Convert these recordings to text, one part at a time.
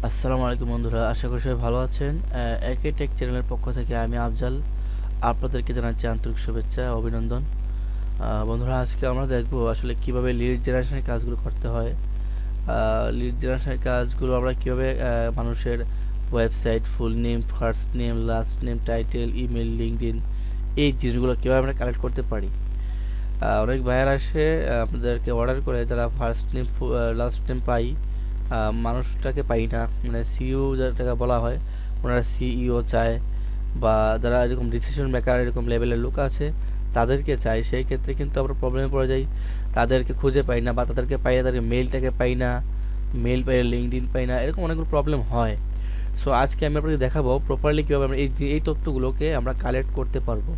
আসসালামু আলাইকুম বন্ধুরা, আশা করি সবাই ভালো আছেন। একে টেক চ্যানেলের পক্ষ থেকে আমি আফজাল আপনাদেরকে জানাচ্ছি আন্তরিক শুভেচ্ছা ও অভিনন্দন। বন্ধুরা, আজকে আমরা দেখব আসলে কিভাবে লিড জেনারেশনের কাজগুলো করতে হয়। লিড জেনারেশনের কাজগুলো আমরা কিভাবে মানুষের ওয়েবসাইট, ফুল name, first name, last name, title, email, LinkedIn এই জিনিসগুলো কীভাবে আমরা কালেক্ট করতে পারি। অনেক ভাইয়ার আসে আপনাদেরকে অর্ডার করে, যারা ফার্স্ট নেম লাস্ট নেম পাই, মানুষটাকে পাই না, মানে সিইও যেটাকে বলা হয়, ওনারা সিইও চায়, বা যারা এরকম ডিসিশন মেকার এরকম লেভেলের লোক আছে তাদেরকে চাই। সেই ক্ষেত্রে কিন্তু আমরা প্রবলেমে পড়ে যাই, তাদেরকে খুঁজে পাই না, বা তাদেরকে পাই না, তাদেরকে মেইলটাকে পাই না, মেইল পাইলে লিঙ্কডইন পাই না, এরকম অনেকগুলো প্রবলেম হয়। সো আজকে আমি আপনাকে দেখাবো প্রপারলি কীভাবে আমরা এই তথ্যগুলোকে আমরা কালেক্ট করতে পারবো।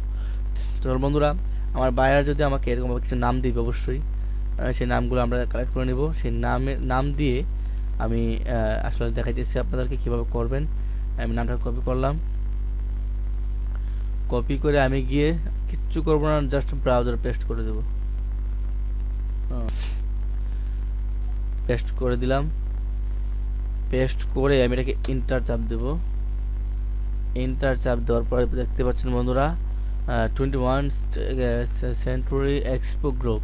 তো বন্ধুরা, আমার বায়ার যদি আমাকে এরকম কিছু নাম দিবে, অবশ্যই সেই নামগুলো আমরা কালেক্ট করে নেব। সেই নাম দিয়ে আমি আসলে দেখাইতেছি আপনাদেরকে কীভাবে করবেন। আমি নামটা কপি করলাম, কপি করে আমি গিয়ে কিচ্ছু করবো না, জাস্ট ব্রাউজার পেস্ট করে দেব। পেস্ট করে দিলাম, পেস্ট করে আমি এটাকে ইন্টার চাপ দেব। ইন্টার চাপ দেওয়ার পরে দেখতে পাচ্ছেন বন্ধুরা, 21 সেঞ্চুরি এক্সপো গ্রুপ।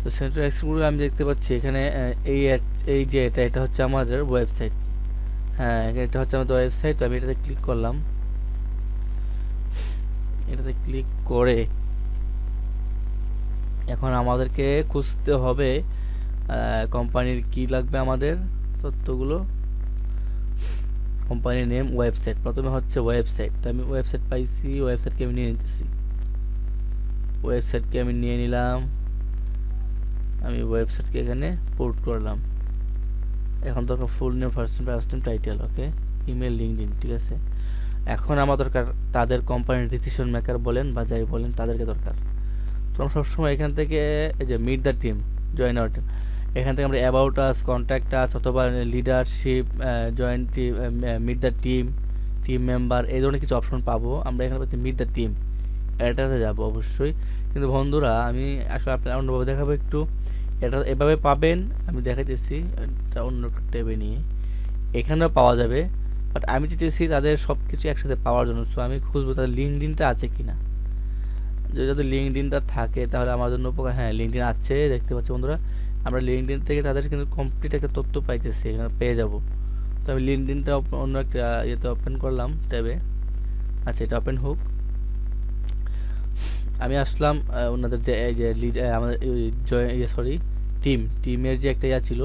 তো সেঞ্চুরি এক্সপো গ্রুপ আমি দেখতে পাচ্ছি এখানে এই যে এটা হচ্ছে আমাদের ওয়েবসাইট। হ্যাঁ, এটা হচ্ছে আমাদের ওয়েবসাইট। তো আমি এটাতে ক্লিক করলাম, এটাতে ক্লিক করে এখন আমাদেরকে খুঁজতে হবে কোম্পানির কি লাগবে, আমাদের তথ্যগুলো, কোম্পানির নেম, ওয়েবসাইট। প্রথমে হচ্ছে ওয়েবসাইট। তো আমি ওয়েবসাইট পাইছি, ওয়েবসাইটকে আমি নিয়ে নিতেছি। ওয়েবসাইটকে আমি নিয়ে নিলাম, আমি ওয়েবসাইটকে এখানে পোর্ট করলাম। এখন দরকার full name, first name, title, okay, email, LinkedIn, ঠিক আছে। এখন আমার দরকার তাদের কোম্পানির ডিসিশন মেকার বলেন বা যাই বলেন, তাদেরকে দরকার। তো আমরা সবসময় এখান থেকে এই যে meet the team, join our team, এখান থেকে আমরা অ্যাবাউট আস, কন্ট্যাক্ট আস, অথবা leadership, join team, meet the team, team member, এই ধরনের কিছু অপশন পাবো। আমরা এখানে পাচ্ছি মিট দ্য টিম, এটাতে যাবো অবশ্যই। কিন্তু বন্ধুরা, আমি আসলে আপনার অন্যভাবে দেখাবো একটু। এটা এভাবে পাবেন, আমি দেখাইতেছি এটা অন্য ট্যাবে নিয়ে, এখানেও পাওয়া যাবে। বাট আমি চাইতেছি তাদের সব কিছু একসাথে পাওয়ার জন্য। সো আমি খুঁজবো তাদের লিঙ্কডইনটা আছে কিনা। যদি লিঙ্কডইনটা থাকে তাহলে আমার জন্য উপকার। হ্যাঁ, লিঙ্কডইন আছে, দেখতে পাচ্ছি বন্ধুরা। আমরা লিঙ্কডইন থেকে তাদের কিন্তু কমপ্লিট একটা তথ্য পাইতেছি, এখানে পেয়ে যাব। তো আমি লিঙ্কডইনটা অন্য একটা ইয়েতে ওপেন করলাম, ট্যাবে। আচ্ছা, এটা ওপেন হোক। আমি আসলাম ওনাদের যে এই যে লিড, আমাদের টিমের যে একটা ইয়া ছিল,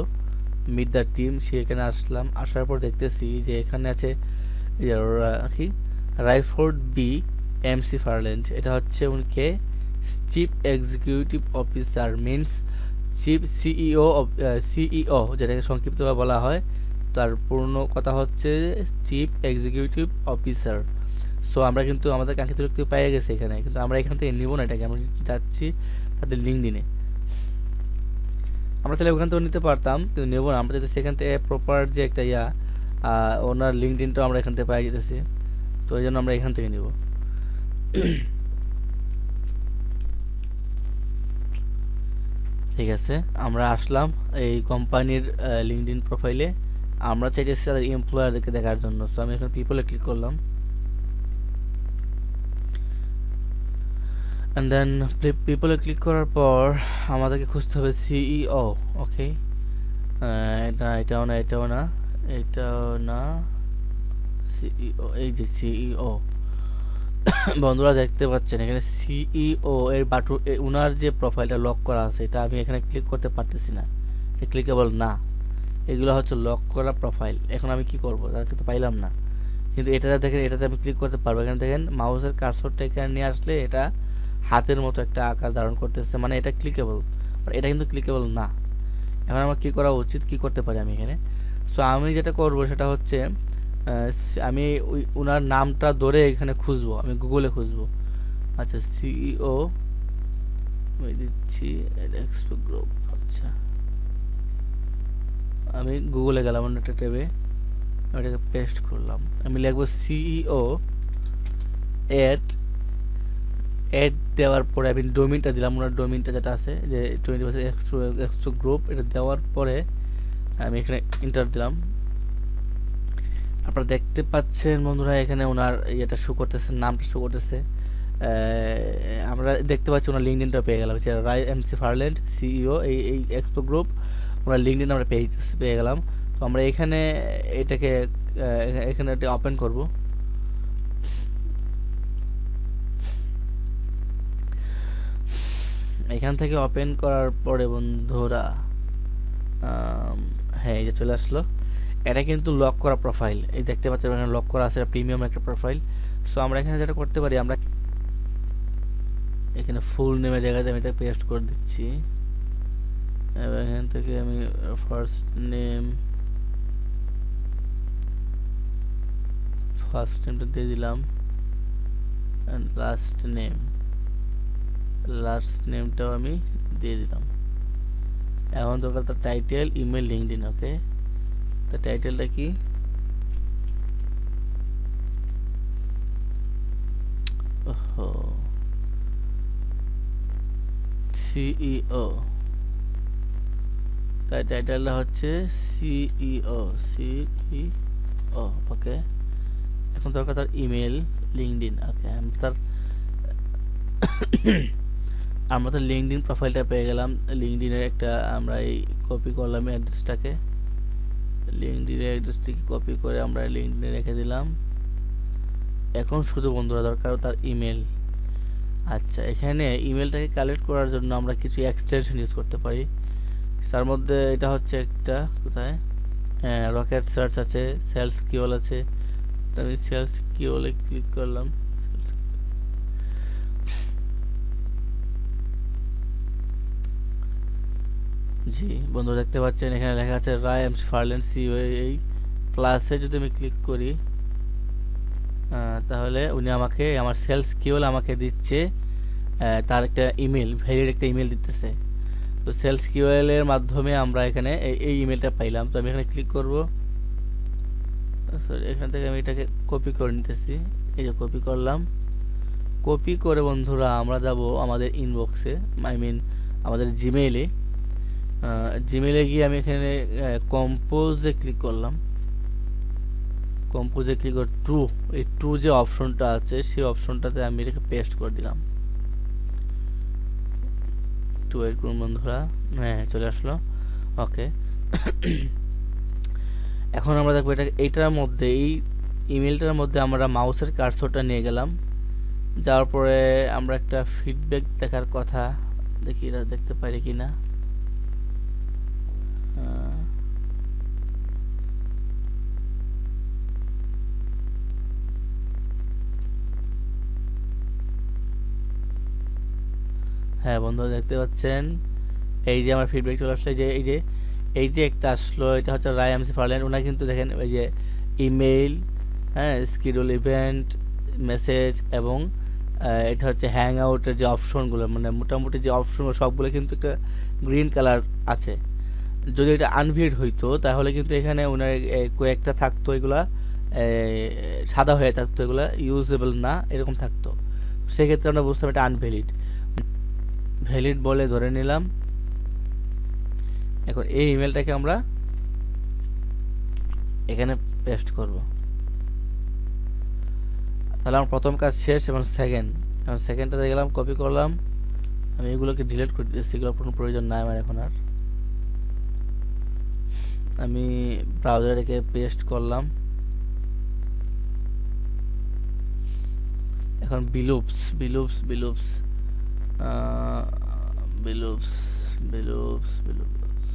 মিট দ্য টিম, সেখানে আসলাম। আসার পর দেখতেছি যে এখানে আছে কি, রাইফোর্ড বি এমসি ফার্ল্যান্ড। এটা হচ্ছে উনকে chief executive officer, means chief CEO, CEO যেটাকে সংক্ষিপ্তভাবে বলা হয়। তার পূর্ণ কথা হচ্ছে চিফ এক্সিকিউটিভ অফিসার। সো আমরা কিন্তু আমাদের কাঙ্ক্ষিত ব্যক্তি পেয়ে গেছি এখানে, কিন্তু আমরা এখান থেকে নিব না এটাকে, আমরা যাচ্ছি তাদের লিঙ্কডইনে। আমরা তাহলে ওখান থেকে নিতে পারতাম, কিন্তু নেব না। আমরা যদি সেখান থেকে প্রপার যে একটা ওনার লিঙ্কডইনটাও আমরা এখান থেকে পাই যেতেছি। তো এই জন্য আমরা এখান থেকে নিব। ঠিক আছে, আমরা আসলাম এই কোম্পানির লিঙ্কডইন প্রোফাইলে। আমরা চাইতেছি তাদের এমপ্লয়ারদেরকে দেখার জন্য। সো আমি এখানে পিপলে ক্লিক করলাম, অ্যান্ড দেন পিপলে ক্লিক করার পর আমাদেরকে খুঁজতে হবে সিইও। ওকে, এটাও না, এটাও না, এটাও না, সিইও, এই যে সিইও। বন্ধুরা দেখতে পাচ্ছেন এখানে সিইও এর বাটু, উনার যে প্রোফাইলটা লক করা আছে, এটা আমি এখানে ক্লিক করতে পারতেছি না, এটা ক্লিকেবল না। এগুলো হচ্ছে লক করা প্রোফাইল। এখন আমি কি করবো, তাদেরকে তো পাইলাম না। কিন্তু এটাতে দেখেন, এটাতে আমি ক্লিক করতে পারবো। এখানে দেখেন মাউসের কার্সরটা এখানে নিয়ে আসলে এটা হাতের মতো একটা আকার ধারণ করতেছে, মানে এটা ক্লিকেবল। এটা কিন্তু ক্লিকেবল না। এখন আমার কি করা উচিত, কি করতে পারি আমি এখানে? সো আমি যেটা করব সেটা হচ্ছে আমি ওনার নামটা ধরে এখানে খুঁজবো, আমি গুগলে খুঁজবো। আচ্ছা, সিইও দিচ্ছি, এক্সপো গ্রুপ। আচ্ছা, আমি গুগলে গেলাম, অন্য একটা ট্যাবে ওটাকে পেস্ট করলাম। আমি লিখবো সিইও এড, এড দেওয়ার পরে আমি ডোমিনটা দিলাম, ওনার ডোমিনটা যেটা আছে যে 20% এক্সপো গ্রুপ, এটা দেওয়ার পরে আমি এখানে ইন্টার দিলাম। আপনারা দেখতে পাচ্ছেন বন্ধুরা, এখানে ওনার ইয়েটা শো করতেছে, নামটা শো করতেছে। আমরা দেখতে পাচ্ছি ওনার লিঙ্কডিনটা পেয়ে গেলাম, যে রায় এমসি ফার্ল্যান্ড সিইও এই এক্সপো গ্রুপ, ওনার লিঙ্কডিন আমরা পেয়ে গেলাম। তো আমরা এখানে এটাকে এখানে এটা ওপেন করব। এখান থেকে ওপেন করার পরে বন্ধুরা হ্যাঁ, এই যে চলে আসলো। এটা কিন্তু লক করা প্রোফাইল, এই দেখতে পাচ্ছেন এখানে লক করা আছে, প্রিমিয়াম একটা প্রোফাইল। সো আমরা এখানে যেটা করতে পারি, আমরা এখানে ফুল নেমের জায়গাতে আমি এটা পেস্ট করে দিচ্ছি, এবং এখান থেকে আমি ফার্স্ট নেমটা দিয়ে দিলাম, অ্যান্ড লাস্ট নেমটাও আমি দিয়ে দিলাম। এখন দরকার তার টাইটেল, ইমেল, লিঙ্কডইন। ওকে, তো টাইটেলটা কি? ওহো, সিইও। তাই টাইটেলটা হচ্ছে সিইও। ওকে, এখন দরকার তার ইমেল, লিঙ্কডইন। ওকে, আমরা তো লিঙ্কডইন প্রোফাইলটা পেয়ে গেলাম। লিঙ্কডইনের একটা আমরা এই কপি করলাম অ্যাড্রেসটাকে, লিঙ্কডইনের অ্যাড্রেসটিকে কপি করে আমরা লিঙ্কডইনে রেখে দিলাম। এখন শুধু বন্ধুরা দরকার তার ইমেল। আচ্ছা, এখানে ইমেলটাকে কালেক্ট করার জন্য আমরা কিছু এক্সটেনশন ইউজ করতে পারি। তার মধ্যে এটা হচ্ছে একটা, কোথায়, হ্যাঁ, রকেট সার্চ আছে, সেলস কিওল আছে। আমি সেলস কিওলে ক্লিক করলাম। জি বন্ধু, দেখতে পাচ্ছেন এখানে লেখা আছে রায় এমসি ফার্ল্যান্ড সিইও। এই প্লাসে যদি আমি ক্লিক করি, তাহলে উনি আমাকে, আমার সেলস কিওল আমাকে দিচ্ছে তার একটা ইমেল, ভ্যালিড একটা ইমেল দিতেছে। তো সেলস কিওএল এর মাধ্যমে আমরা এখানে এই ইমেলটা পাইলাম। তো আমি এখানে ক্লিক করব। সরি, এখান থেকে আমি এটাকে কপি করে নিতেছি। এই যে কপি করলাম। কপি করে বন্ধুরা আমরা যাব আমাদের ইনবক্সে, আই মিন আমাদের জিমেইলে। জিমেইলে গিয়ে আমি এখানে কম্পোজে ক্লিক করলাম। কম্পোজে ক্লিক করে এই ট্রু যে অপশনটা আছে, সেই অপশনটাতে আমি এটাকে পেস্ট করে দিলাম। একটু ওয়েট করুন বন্ধুরা। হ্যাঁ, চলে আসলো। ওকে, এখন আমরা দেখবো এইটার মধ্যে, এই ইমেলটার মধ্যে আমরা মাউসের কার্সরটা নিয়ে গেলাম। যাওয়ার পরে আমরা একটা ফিডব্যাক দেখার কথা, দেখি এটা দেখতে পারি কিনা। হ্যাঁ বন্ধু, দেখতে পাচ্ছেন এই যে আমার ফিডব্যাক চলে আসলো। এই যে একটা আসলো, এটা হচ্ছে রায় এমসি ফার্ল্যান্ড। ওনার কিন্তু দেখেন এই যে ইমেল, হ্যাঁ, শিডিউল ইভেন্ট, মেসেজ, এবং এটা হচ্ছে হ্যাং আউটের যে অপশনগুলো, মানে মোটামুটি যে অপশনগুলো সবগুলো কিন্তু একটা গ্রিন কালার আছে। যদি এটা আনভিড হইতো তাহলে কিন্তু এখানে ওনার কয়েকটা থাকতো, এগুলা সাদা হয়ে থাকতো, এগুলা ইউজেবল না এরকম থাকতো। সেক্ষেত্রে আমরা বুঝতাম এটা আনভ্যালিড। ভ্যালিড বলে ধরে নিলাম। এখন এই ইমেলটাকে আমরা এখানে পেস্ট করব। তাহলে আমার প্রথম কাজ শেষ। এবং সেকেন্ডটাতে গেলাম, কপি করলাম। আমি এগুলোকে ডিলিট করে দিচ্ছি, এগুলোর কোনো প্রয়োজন নাই আমার এখন আর। আমি ব্রাউজারে রেখে পেস্ট করলাম। এখন বিলুপস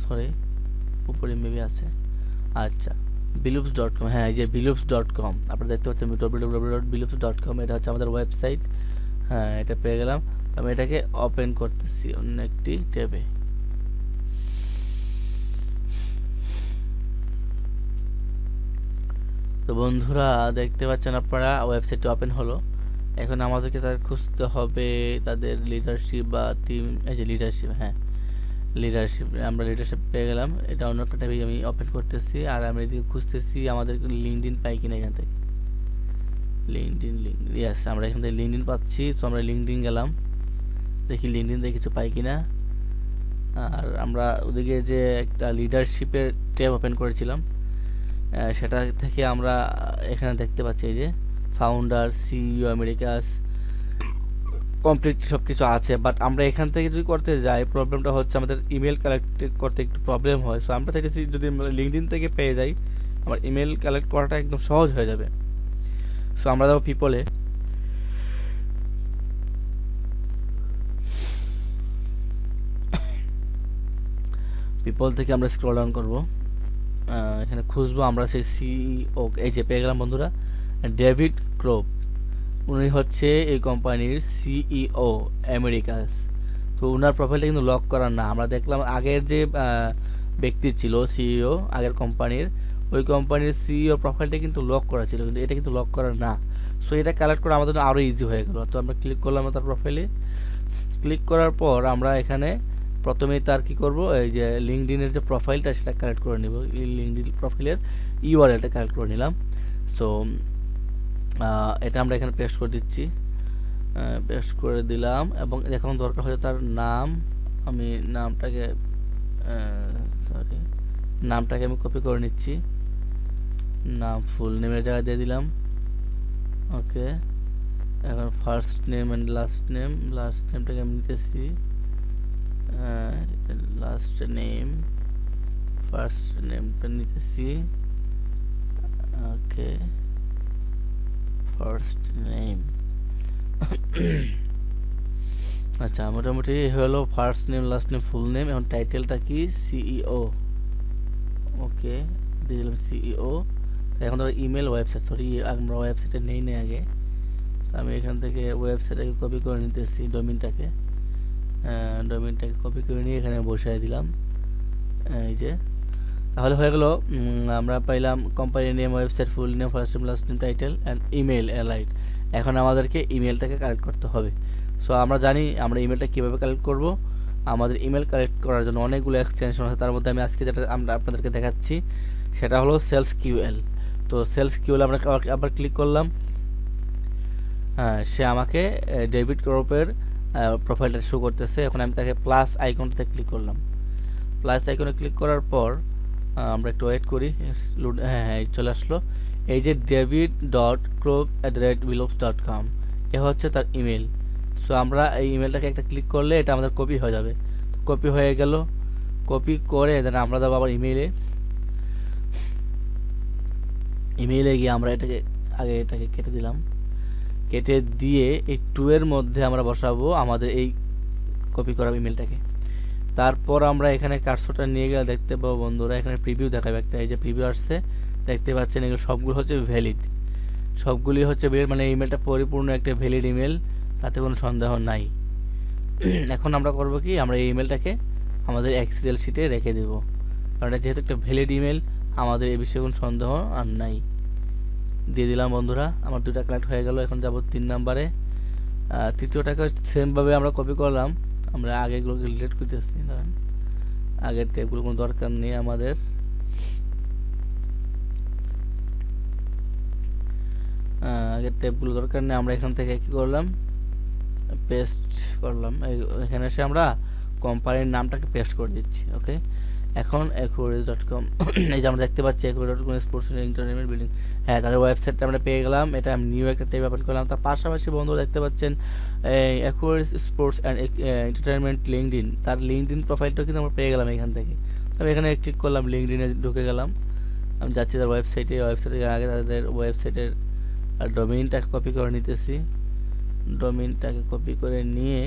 সরি, উপরে মেবি আছে। আচ্ছা, bilups.com। হ্যাঁ, এই যে bilups.com আপনারা দেখতে পাচ্ছেন, www.bilups.com। এটা হচ্ছে আমাদের ওয়েবসাইট। হ্যাঁ, এটা পেয়ে গেলাম। আমি এটাকে ওপেন করতেছি অন্য একটি ট্যাবে। তো বন্ধুরা দেখতে পাচ্ছেন আপনারা, ওয়েবসাইটটি ওপেন হলো। এখন আমাদেরকে তাদের খুঁজতে হবে তাদের লিডারশিপ বা টিম। এই যে লিডারশিপ, হ্যাঁ লিডারশিপ, আমরা লিডারশিপ পেয়ে গেলাম। এটা অন্য একটা ট্যাবে আমি ওপেন করতেছি, আর আমি এদিকে খুঁজতেছি আমাদের লিঙ্কডইন পাই কিনা এখান থেকে। লিঙ্কডইন, ইয়েস, আমরা এখান থেকে লিঙ্কডইন পাচ্ছি। তো আমরা লিঙ্কডইন গেলাম, দেখি লিঙ্কডইন থেকে কিছু পাই কিনা। আর আমরা ওদিকে যে একটা লিডারশিপের ট্যাব ওপেন করেছিলাম, সেটা থেকে আমরা এখানে দেখতে পাচ্ছি এই যে ফাউন্ডার, সিইও, আমেরিকাস, কমপ্লিট সব কিছু আছে। বাট আমরা এখান থেকে যদি করতে যাই, প্রবলেমটা হচ্ছে আমাদের ইমেল কালেক্ট করতে একটু প্রবলেম হয়। সো আমরা থেকে যদি লিঙ্কডইন থেকে পেয়ে যাই, আমার ইমেল কালেক্ট করাটা একদম সহজ হয়ে যাবে। সো আমরা যাবো পিপলে। পিপল থেকে আমরা স্ক্রল ডাউন করবো, এখানে খুঁজবো আমরা সেই সিইও। এই যে পেয়ে গেলাম বন্ধুরা, ডেভিড ক্রোপ। উনি হচ্ছে এই কোম্পানির সিইও আমেরিকাস। তো ওনার প্রোফাইলটা কিন্তু লক করা না। আমরা দেখলাম আগের যে ব্যক্তি ছিল সিইও আগের কোম্পানির, ওই কোম্পানির সিইও প্রোফাইলটা কিন্তু লক করা ছিল, কিন্তু এটা কিন্তু লক করা না। সো এটা কালেক্ট করা আমাদের আরও ইজি হয়ে গেল। তো আমরা ক্লিক করলাম তার প্রোফাইলে। ক্লিক করার পর আমরা এখানে প্রথমেই তার কি করব, এই যে লিঙ্কডইনের যে প্রোফাইলটা সেটা কালেক্ট করে নিব। লিঙ্কডইন প্রোফাইলের ইউআরএলটা কালেক্ট করে নিলাম। সো এটা আমরা এখানে পেস্ট করে দিচ্ছি, পেস্ট করে দিলাম। এবং এখন দরকার হচ্ছে তার নাম। আমি নামটাকে আমি কপি করে নিচ্ছি। নাম ফুল নেমের জায়গায় দিয়ে দিলাম। ওকে, এখন ফার্স্ট নেম অ্যান্ড লাস্ট নেমটাকে আমি নিতেছি। লাস্ট নেম, ফার্স্ট নেমটা নিতেছি। ওকে, ফার্স্ট নেম। আচ্ছা, মোটামুটি হলো first name, last name, full name. এখন টাইটেলটা কি, সিইও। ওকে, দিয়ে দিলাম সিইও। এখন ধরো ইমেল, ওয়েবসাইট, সরি আমরা ওয়েবসাইটে নেই আগে। আমি এখান থেকে ওয়েবসাইটটাকে কপি করে নিতেছি, ডোমেইনটাকে কপি করে নিয়ে এখানে বসাই দিলাম। এই যে তাহলে হয়ে গেল, আমরা পাইলাম company name, website, full name, first name, last name, title and email allied. এখন আমাদেরকে ইমেলটাকে কালেক্ট করতে হবে। সো আমরা জানি আমরা ইমেলটা কীভাবে কালেক্ট করব। আমাদের ইমেল কালেক্ট করার জন্য অনেকগুলো এক্সটেনশন আছে, তার মধ্যে আমি আজকে যেটা আমরা আপনাদেরকে দেখাচ্ছি সেটা হলো সেলস কিউএল। তো সেলস কিউএল আমরা আবার ক্লিক করলাম। হ্যাঁ, সে আমাকে ডেভিড ক্রপের প্রোফাইলটা শো করতেছে। এখন আমি তাকে প্লাস আইকনটাতে ক্লিক করলাম। প্লাস আইকনে ক্লিক করার পর আমরা একটু ওয়েট করি। হ্যাঁ, চলে আসলো। এই যে david.crope@willows.com, এ হচ্ছে তার ইমেল। সো আমরা এই ইমেলটাকে একটা ক্লিক করলে এটা আমাদের কপি হয়ে যাবে। কপি হয়ে গেল। কপি করে দেন আমরা যাবো আবার ইমেইলে গিয়ে আমরা এটাকে কেটে দিলাম। কেটে দিয়ে এই 2 এর মধ্যে আমরা বসাবো আমাদের এই কপি করা ইমেলটাকে। তারপর আমরা এখানে কার্সরটা নিয়ে গেলে দেখতে পাবো বন্ধুরা, এখানে প্রিভিউ দেখাবে একটা। এই যে প্রিভিউ আসছে, দেখতে পাচ্ছেন এগুলো সবগুলো হচ্ছে ভ্যালিড। সবগুলি হচ্ছে মানে ইমেলটা পরিপূর্ণ একটা ভ্যালিড ইমেল, তাতে কোনো সন্দেহ নাই। এখন আমরা করব কি, আমরা এই ইমেলটাকে আমাদের এক্সেল শিটে রেখে দেব, কারণ এটা যেহেতু একটা ভ্যালিড ইমেল, আমাদের এই বিষয়ে কোনো সন্দেহ আর নাই। দিয়ে দিলাম বন্ধুরা, আমার 2টা কালেক্ট হয়ে গেল। এখন যাব 3 নম্বরে। তৃতীয়টাকে সেমভাবে আমরা কপি করলাম। আমরা আগেগুলোকে ডিলিট করতেছি, ধরেন আগের ট্যাবগুলো কোনো দরকার নেই আমাদের। আগের ট্যাবগুলো দরকার নেই। আমরা এখান থেকে কি করলাম, পেস্ট করলাম। এখানে এসে আমরা কোম্পানির নামটাকে পেস্ট করে দিচ্ছি। ওকে, এখন aquarius.com, এই যে আমরা দেখতে পাচ্ছি aquarius.com স্পোর্টস এন্টারটেইনমেন্ট বিল্ডিং। হ্যাঁ, তাদের ওয়েবসাইটটা আমরা পেয়ে গেলাম। এটা আমি নিউ একটা ট্যাব ওপেন করলাম। তার পাশাপাশি বন্ধুরা দেখতে পাচ্ছেন aquarius sports and entertainment LinkedIn, তার লিঙ্কডইন প্রোফাইলটাও কিন্তু আমরা পেয়ে গেলাম এখান থেকে। আমি এখানে ক্লিক করলাম, লিঙ্কডইনে ঢুকে গেলাম। আমি যাচ্ছি তার ওয়েবসাইটে আগে তাদের ওয়েবসাইটের ডোমেইনটাকে কপি করে নিতেছি। ডোমেইনটাকে কপি করে নিয়ে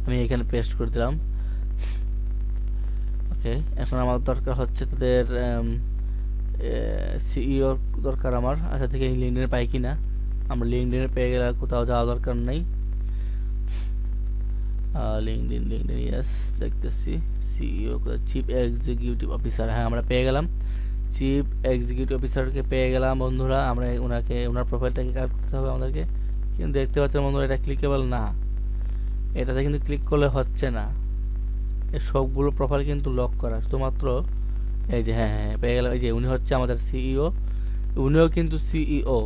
আমি এখানে পেস্ট করে দিলাম। ওকে, এখন আমার দরকার হচ্ছে তাদের সিইও দরকার আমার। আচ্ছা, থেকে লিঙ্কডইনে পাই কিনা, আমরা লিঙ্কডইনে পেয়ে গেলে কোথাও যাওয়া দরকার নেই। লিঙ্কডইন ইয়েস, দেখতেছি সিইও, চিফ এক্সিকিউটিভ অফিসার। হ্যাঁ, আমরা পেয়ে গেলাম চিফ এক্সিকিউটিভ অফিসারকে পেয়ে গেলাম বন্ধুরা। আমরা ওনার প্রোফাইলটাকে কালেক্ট করতে হবে আমাদেরকে। কিন্তু দেখতে পাচ্ছেন বন্ধুরা, এটা ক্লিকেবল না। এটাতে কিন্তু ক্লিক করলে হচ্ছে না। এই সবগুলো প্রোফাইল কিন্তু লক করা, শুধুমাত্র এই যে হ্যাঁ পেয়ে গেলাম। এই যে উনি হচ্ছে আমাদের সিইও, উনিও কিন্তু সিইও,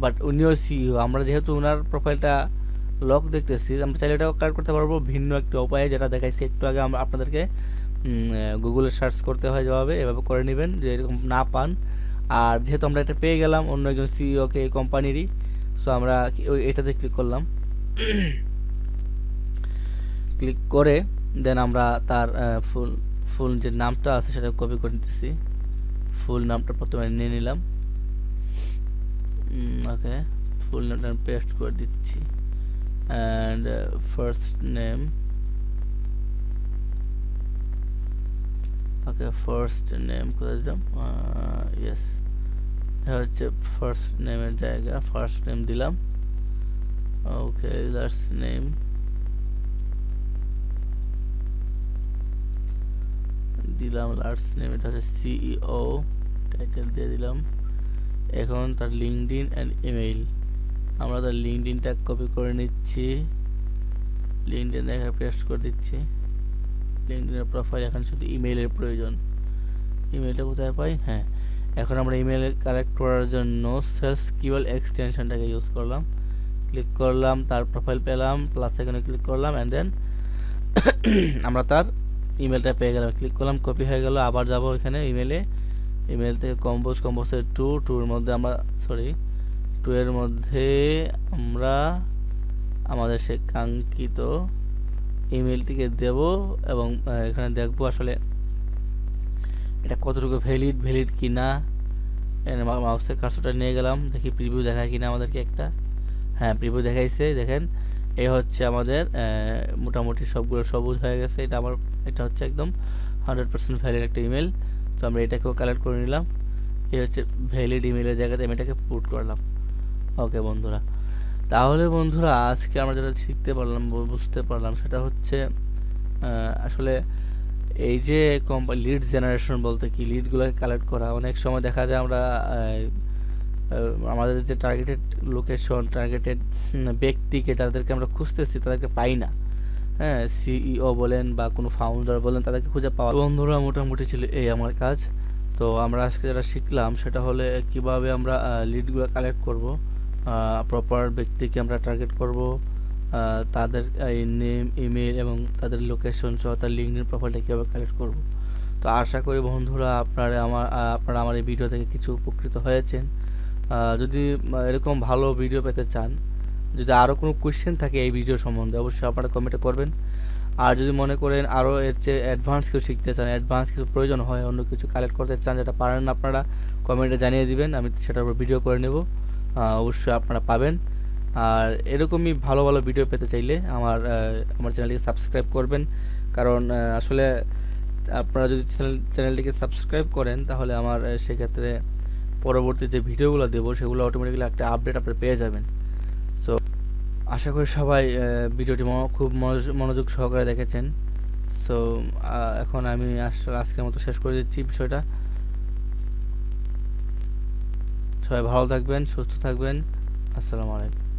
বাট উনিও সিইও। আমরা যেহেতু ওনার প্রোফাইলটা লক দেখতেছি, আমরা চাইলে এটাও কালেক্ট করতে পারবো ভিন্ন একটা উপায়ে, যেটা দেখাইছি একটু আগে আমরা আপনাদেরকে। গুগলে সার্চ করতে হয় যেভাবে এভাবে করে নেবেন যে এরকম না পান। আর যেহেতু আমরা এটা পেয়ে গেলাম অন্য একজন সিইওকে এই কোম্পানিরই, সো আমরা এটাতে ক্লিক করলাম। ক্লিক করে দেন আমরা তার ফুল যে নামটা আছে সেটা কপি করে নিতেছি। ফুল নামটা প্রথমে নিয়ে নিলাম। ওকে, ফুল নামটা পেস্ট করে দিচ্ছি। And first name, okay first name কোথায় দিলাম, ইয়েস এটা হচ্ছে ফার্স্ট নেমের জায়গা, ফার্স্ট নেম দিলাম। ওকে লাস্ট নেম দিলাম, লাস্ট নেম এটা হচ্ছে সিইও, টাইটেল দিয়ে দিলাম। এখন তার লিঙ্কডইন অ্যান্ড ইমেইল, আমরা তার লিঙ্কডইনটা কপি করে নিচ্ছি, লিঙ্কডইন এখানে পেস্ট করে দিচ্ছি। লিঙ্কডইনের প্রোফাইল, এখন শুধু ইমেইলের প্রয়োজন। ইমেইলটা কোথায় পাই, হ্যাঁ এখন আমরা ইমেইল কালেক্ট করার জন্য সেলস কিওয়ার্ড এক্সটেনশনটাকে ইউজ করলাম। ক্লিক করলাম, তার প্রোফাইল পেলাম, প্লাস এখানে ক্লিক করলাম অ্যান্ড দেন আমরা ইমেলটা পেয়ে গেলাম। ক্লিক করলাম, কপি হয়ে গেল। আবার যাব এখানে ইমেল থেকে কম্পোজের 2 এর মধ্যে আমরা 2 এর মধ্যে আমরা আমাদের সে কাঙ্ক্ষিত ইমেলটিকে দেব এবং এখানে দেখবো আসলে এটা কতটুকু ভ্যালিড কিনা। মাউস থেকে কার্সরটা নিয়ে গেলাম, দেখি প্রিভিউ দেখায় কিনা আমাদেরকে একটা। হ্যাঁ প্রিভিউ দেখাইছে, দেখেন এই হচ্ছে আমাদের মোটামুটি সবগুলো সবুজ হয়ে গেছে। এটা হচ্ছে একদম 100% ভ্যালিড একটা ইমেল। তো আমরা এটাকেও কালেক্ট করে নিলাম। এই হচ্ছে ভ্যালিড ইমেলের জায়গাতে আমি এটাকে পুট করলাম। ওকে বন্ধুরা, তাহলে বন্ধুরা আজকে আমরা যেটা শিখতে পারলাম, বুঝতে পারলাম সেটা হচ্ছে আসলে এই যে লিড জেনারেশন বলতে কি, লিডগুলোকে কালেক্ট করা। অনেক সময় দেখা যায় আমরা আমাদের যে টার্গেটেড লোকেশন, টার্গেটেড ব্যক্তিকে যাদেরকে আমরা খুঁজতেছি তাদেরকে পাই না। হ্যাঁ, সিইও বলেন বা কোনো ফাউন্ডার বলেন, তাদেরকে খুঁজে পাওয়া। বন্ধুরা মোটামুটি ছিল এই আমার কাজ। তো আমরা আজকে যেটা শিখলাম সেটা হলে কিভাবে আমরা লিডগুলো কালেক্ট করব, প্রপার ব্যক্তিকে আমরা টার্গেট করব, তাদের নেম, ইমেল এবং তাদের লোকেশন সহ তার লিঙ্কডিন প্রোফাইলটা কীভাবে কালেক্ট করব। তো আশা করি বন্ধুরা আপনারা আমার এই ভিডিও থেকে কিছু উপকৃত হয়েছেন। যদি এরকম ভালো ভিডিও পেতে চান, যদি আরও কোনো কোয়েশ্চেন থাকে এই ভিডিও সম্বন্ধে, অবশ্যই আপনারা কমেন্টে করবেন। আর যদি মনে করেন আরও এর চেয়ে অ্যাডভান্স কিছু শিখতে চান, অ্যাডভান্স কিছু প্রয়োজন হয়, অন্য কিছু কালেক্ট করতে চান যেটা পারেন না, আপনারা কমেন্টে জানিয়ে দিবেন, আমি সেটার উপর ভিডিও করে নেব। অবশ্যই আপনারা পাবেন। আর এরকমই ভালো ভালো ভিডিও পেতে চাইলে আমার চ্যানেলটিকে সাবস্ক্রাইব করবেন। কারণ আসলে আপনারা যদি চ্যানেলটিকে সাবস্ক্রাইব করেন তাহলে আমার সেক্ষেত্রে পরবর্তী যে ভিডিওগুলো দেবো সেগুলো অটোমেটিক্যালি একটা আপডেট আপনারা পেয়ে যাবেন। সো আশা করি সবাই ভিডিওটি খুব মনোযোগ সহকারে দেখেছেন। সো এখন আমি আসলে আজকের মতো শেষ করে দিচ্ছি বিষয়টা। সবাই ভালো থাকবেন, সুস্থ থাকবেন। আসসালামু আলাইকুম।